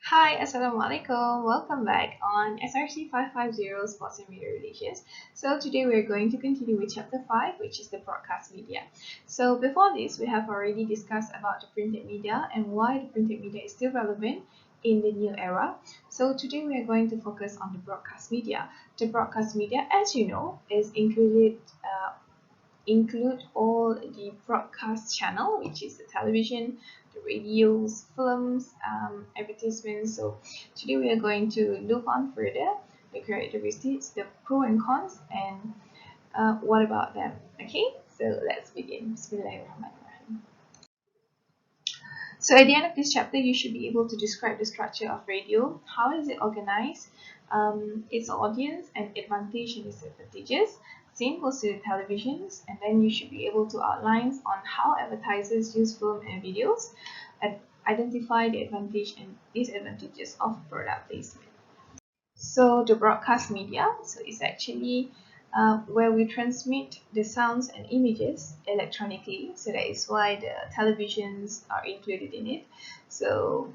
Hi, Assalamualaikum. Welcome back on SRC 550 Sports and Media Relations. So today we're going to continue with chapter 5, which is the broadcast media. So before this, we have already discussed about the printed media and why the printed media is still relevant in the new era. So today we are going to focus on the broadcast media. The broadcast media, as you know, is include all the broadcast channel, which is the television, the radios, films, advertisements. So today we are going to look on further the characteristics, the pro and cons, and what about them. Okay, so let's begin. Bismillahirrahmanirrahim. So at the end of this chapter, you should be able to describe the structure of radio. How is it organized? Its audience and advantage and disadvantages. Same goes to the televisions, and then you should be able to outline on how advertisers use film and videos, and identify the advantage and disadvantages of product placement. So the broadcast media, so it's actually where we transmit the sounds and images electronically. So that is why the televisions are included in it. So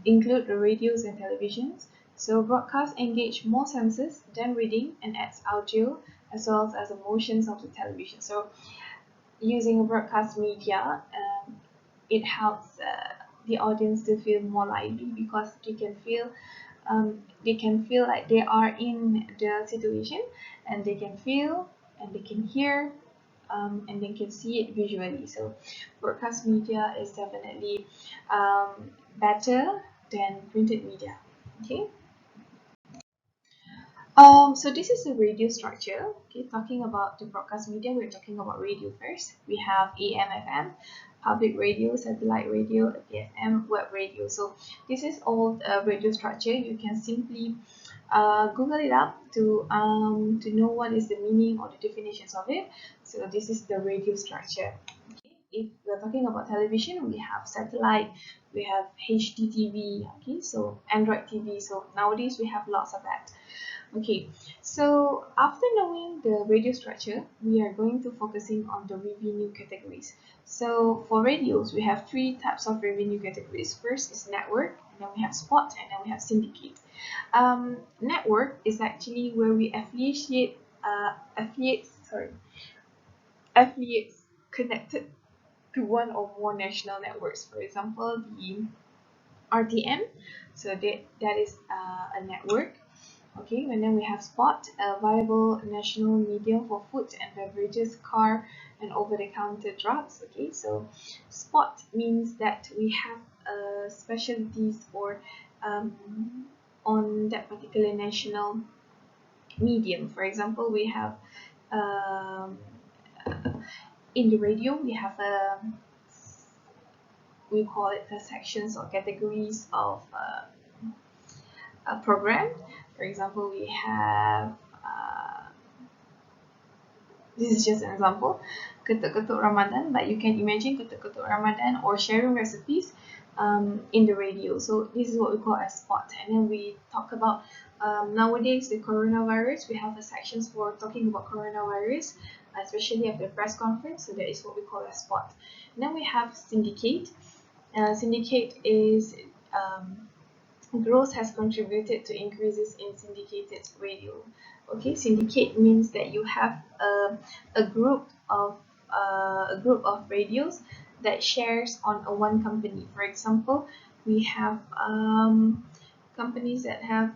include the radios and televisions. So broadcast engage more senses than reading and adds audio as well as the motions of the television. So using a broadcast media, it helps the audience to feel more lively because they can feel like they are in the situation, and they can feel and they can hear, and they can see it visually. So broadcast media is definitely better than printed media. Okay. So this is the radio structure. Okay, talking about the broadcast media, we're talking about radio first. We have AM, FM, public radio, satellite radio, FM, web radio. So this is all radio structure. You can simply Google it up to know what is the meaning or the definitions of it. So this is the radio structure. Okay, if we're talking about television, we have satellite, we have HDTV. Okay, so Android TV. So nowadays we have lots of that. Okay, so after knowing the radio structure, we are going to focusing on the revenue categories. So for radios, we have three types of revenue categories. First is network, and then we have spot, and then we have syndicate. Network is actually where we affiliates connected to one or more national networks. For example, the RTM, so that is a network. Okay, and then we have spot, a viable national medium for food and beverages, car, and over-the-counter drugs. Okay, so spot means that we have specialties or on that particular national medium. For example, we have um, in the radio we have we call it the sections or categories of a program. For example, we have this is just an example, ketuk-ketuk Ramadan, but you can imagine ketuk-ketuk Ramadan or sharing recipes in the radio. So this is what we call a spot. And then we talk about nowadays the coronavirus. We have a sections for talking about coronavirus, especially at the press conference. So that is what we call a spot. And then we have syndicate. Syndicate is growth has contributed to increases in syndicated radio. Okay, syndicate means that you have a group of radios that shares on a one company. For example, we have companies that have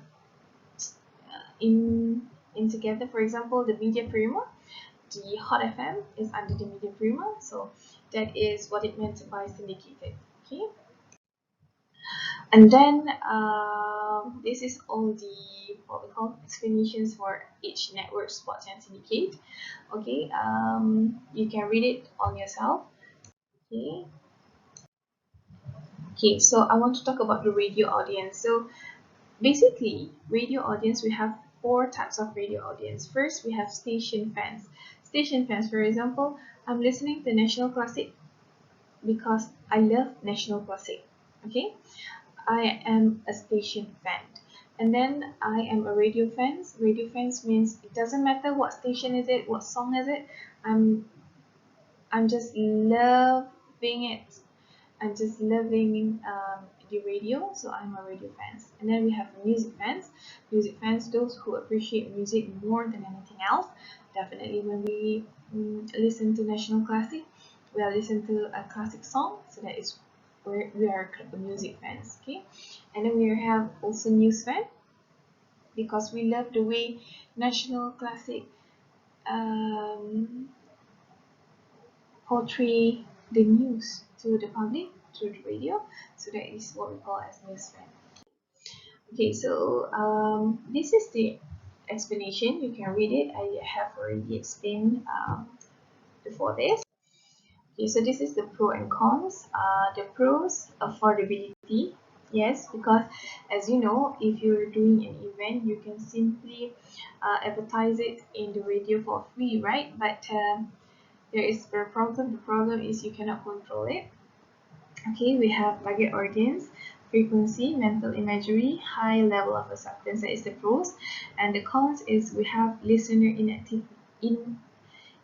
in together. For example, the Media Prima, the Hot FM is under the Media Prima, so that is what it meant by syndicated. Okay. And then this is all the what we call explanations for each network, spots, and syndicate. Okay, you can read it on yourself. Okay, okay. So I want to talk about the radio audience. So basically, radio audience, we have four types of radio audience. First, we have station fans. Station fans, for example, I'm listening to National Classic because I love National Classic. Okay, I am a station fan. And then I am a radio fans. Radio fans means it doesn't matter what station is it, what song is it. I'm I'm just loving it. I'm just loving the radio, so I'm a radio fans. And then we have music fans. Music fans, those who appreciate music more than anything else. Definitely when we listen to national classic, we are listening to a classic song, so that is where we are music fans. Okay, and then we have also news fan, because we love the way national classic um, portray the news to the public through the radio, so that is what we call as news fan. Okay, so this is the explanation. You can read it. I have already explained before this. Okay, so this is the pro and cons. The pros, affordability. Yes, because as you know, if you're doing an event, you can simply advertise it in the radio for free, right? But there is a problem. The problem is you cannot control it. Okay, we have target audience, frequency, mental imagery, high level of acceptance. That is the pros, and the cons is we have listener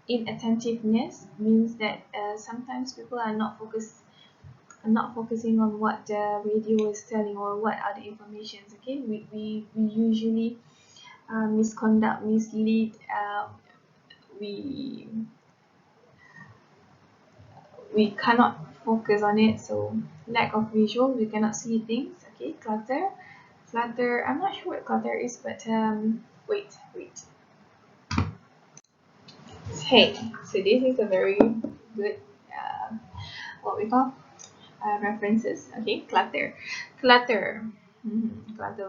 inattentiveness. Means that sometimes people are not focusing on what the radio is telling or what are the informations. Okay, we usually misconduct, mislead. We we cannot focus on it, so lack of visual, we cannot see things. Okay, clutter, I'm not sure what clutter is, but wait, hey, so this is a very good what we call references. Okay, clutter. Clutter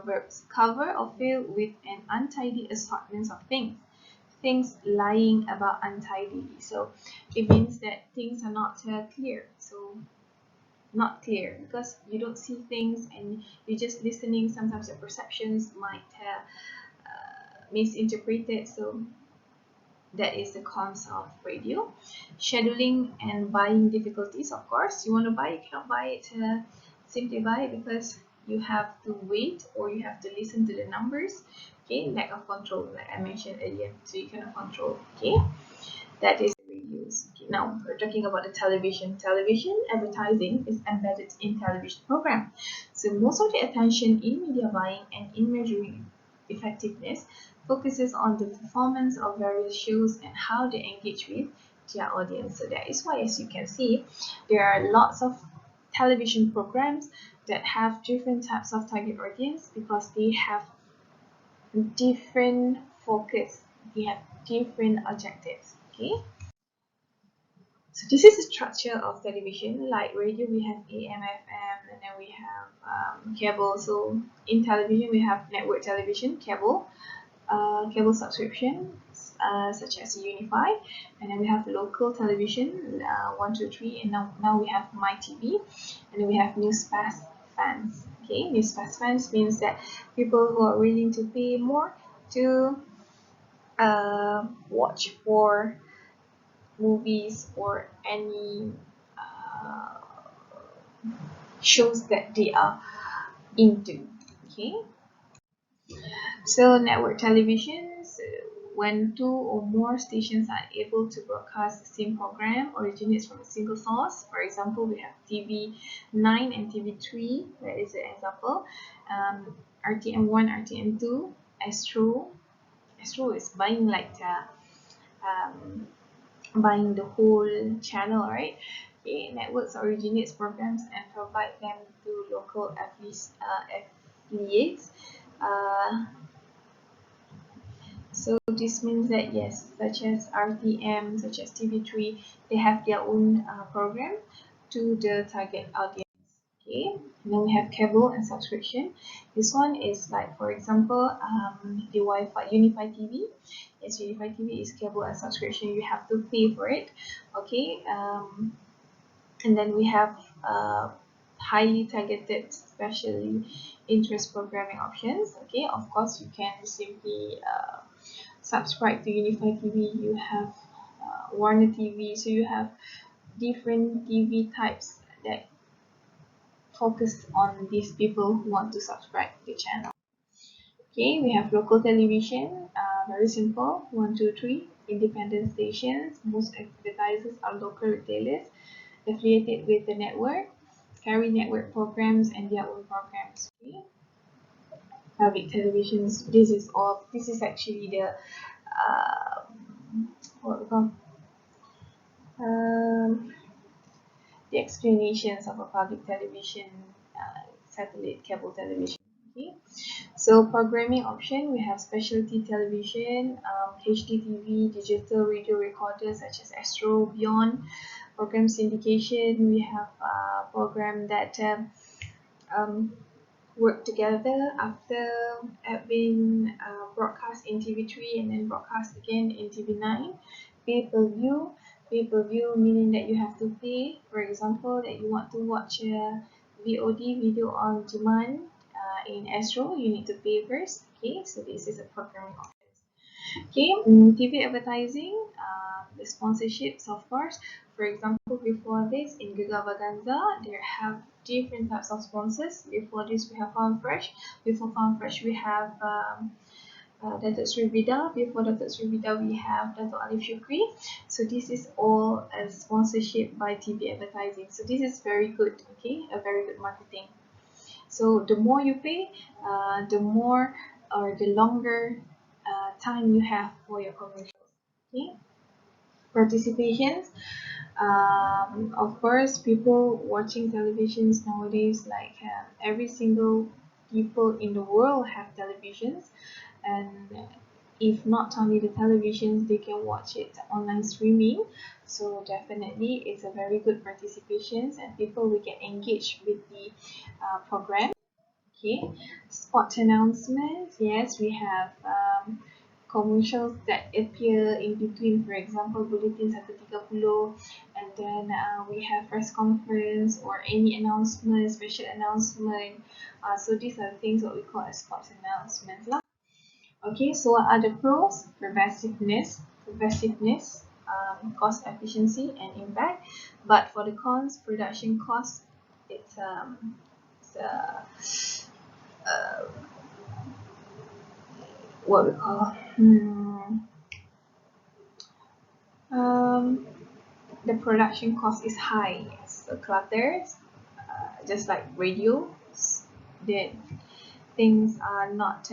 verbs, cover or fill with an untidy assortment of things lying about untidily. So it means that things are not clear. So not clear because you don't see things and you're just listening. Sometimes your perceptions might misinterpret it. So that is the cons of radio. Scheduling and buying difficulties. Of course, you want to buy, you cannot buy it simply buy it, because you have to wait or you have to listen to the numbers. Okay, lack of control, like I mentioned earlier, so you cannot control. Okay, that is radios. Okay, now we're talking about the television. Television advertising is embedded in television program. So most of the attention in media buying and in measuring effectiveness focuses on the performance of various shows and how they engage with their audience. So that is why, as you can see, there are lots of television programs that have different types of target audience because they have different focus, they have different objectives. Okay, so this is the structure of television. Like radio, we have AM, FM, and then we have cable. So in television, we have network television, cable subscription, such as Unify, and then we have local television, 123, and now we have MyTV, and then we have Newspass fans. Okay, Newspass fans means that people who are willing to pay more to watch for movies or any uh, shows that they are into. Okay, so network televisions, when two or more stations are able to broadcast the same program originates from a single source. For example, we have TV9 and TV3. That is an example. RTM1, RTM2, Astro. Astro is buying like um, buying the whole channel, right? Okay, networks originates programs and provide them to local affiliates. Uh, so this means that yes, such as RTM, such as TV3, they have their own program to the target audience. Okay, and then we have cable and subscription. This one is like, for example, the Wi-Fi Unify TV. Yes, Unify TV is cable and subscription. You have to pay for it. Okay, and then we have highly targeted, specially interest programming options. Okay, of course, you can simply subscribe to Unify TV. You have Warner TV, so you have different TV types that focus on these people who want to subscribe to the channel. Okay, we have local television, very simple, 123, independent stations. Most advertisers are local retailers affiliated with the network. carry network programs and their own programs. Okay? Public televisions. This is actually the what we call um, the explanations of a public television, satellite cable television. Okay, so programming option, we have specialty television, HDTV, digital radio recorders such as Astro, Beyond. Program syndication, we have a program that um, work together after have been broadcast in TV3 and then broadcast again in TV9. Pay-per-view. Pay-per-view meaning that you have to pay. For example, that you want to watch a VOD, video on demand, in Astro, you need to pay first. Okay, so this is a programming option. Okay, TV advertising, the sponsorships, of course. For example, before this, in Gegar Vaganza, there have different types of sponsors. Before this, we have Farm Fresh. Before Farm Fresh, we have Datuk Sri Vida. Before Datuk Sri Vida, we have Datuk Alif Shukri. So this is all a sponsorship by TV advertising. So this is very good, okay, a very good marketing. So the more you pay, the more or the longer time you have for your commercials. Okay, participations. Of course, people watching televisions nowadays, like every single people in the world have televisions, and if not only the televisions, they can watch it online streaming. So definitely, it's a very good participations, and people will get engaged with the program. Okay, spot announcements. Yes, we have commercials that appear in between. For example, Bulletin 130, and then we have press conference or any announcement, special announcement. So these are the things what we call as spot announcements lah. Okay, so what are the pros? Pervasiveness, cost efficiency and impact. But for the cons, production cost, it's uh, what we call um, the production cost is high. So clutters, just like radio, that things are not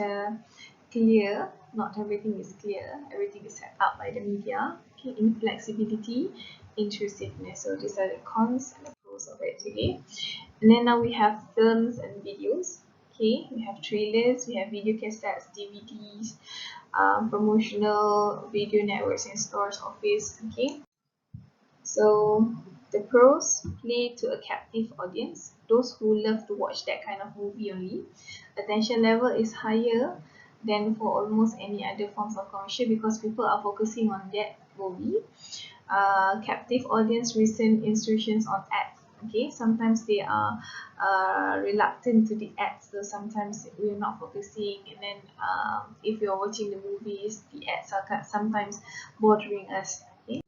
clear. Not everything is clear. Everything is set up by the media. Okay, inflexibility, intrusiveness. So these are the cons and the pros of it. Okay, and then now we have films and videos. Okay, we have trailers, we have video cassettes, DVDs, promotional video networks in stores, office. Okay, so the pros, play to a captive audience, those who love to watch that kind of movie only. Attention level is higher than for almost any other forms of commercial because people are focusing on that movie. Captive audience recent instructions on ads. Okay, sometimes they are reluctant to the ads, so sometimes we're not focusing, and then if you're watching the movies, the ads are sometimes bothering us. Okay,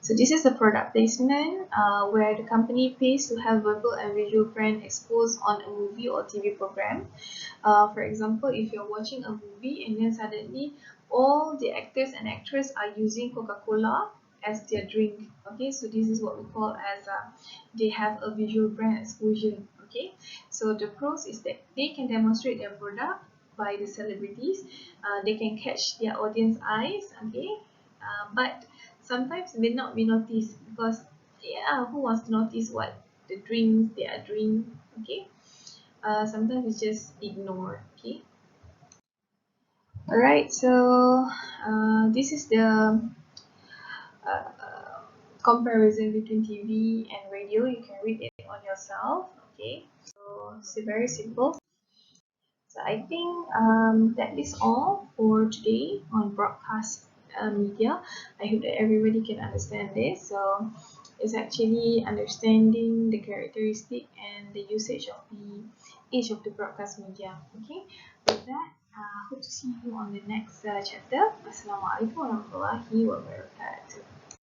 so this is the product placement where the company pays to have verbal and visual brand exposed on a movie or TV program. For example, if you're watching a movie and then suddenly all the actors and actresses are using Coca-Cola as their drink. Okay, so this is what we call as they have a visual brand exposure. Okay, so the pros is that they can demonstrate their product by the celebrities. They can catch their audience eyes. Okay, but sometimes may not be noticed because yeah, who wants to notice what the drinks they are doing? Okay, sometimes we just ignore. Okay, all right, so this is the comparison between TV and radio. You can read it on yourself. Okay, so it's very simple. So I think that is all for today on broadcast media. I hope that everybody can understand this. So it's actually understanding the characteristic and the usage of the each of the broadcast media. Okay, with that, hope to see you on the next chapter. Assalamualaikum warahmatullahi wabarakatuh.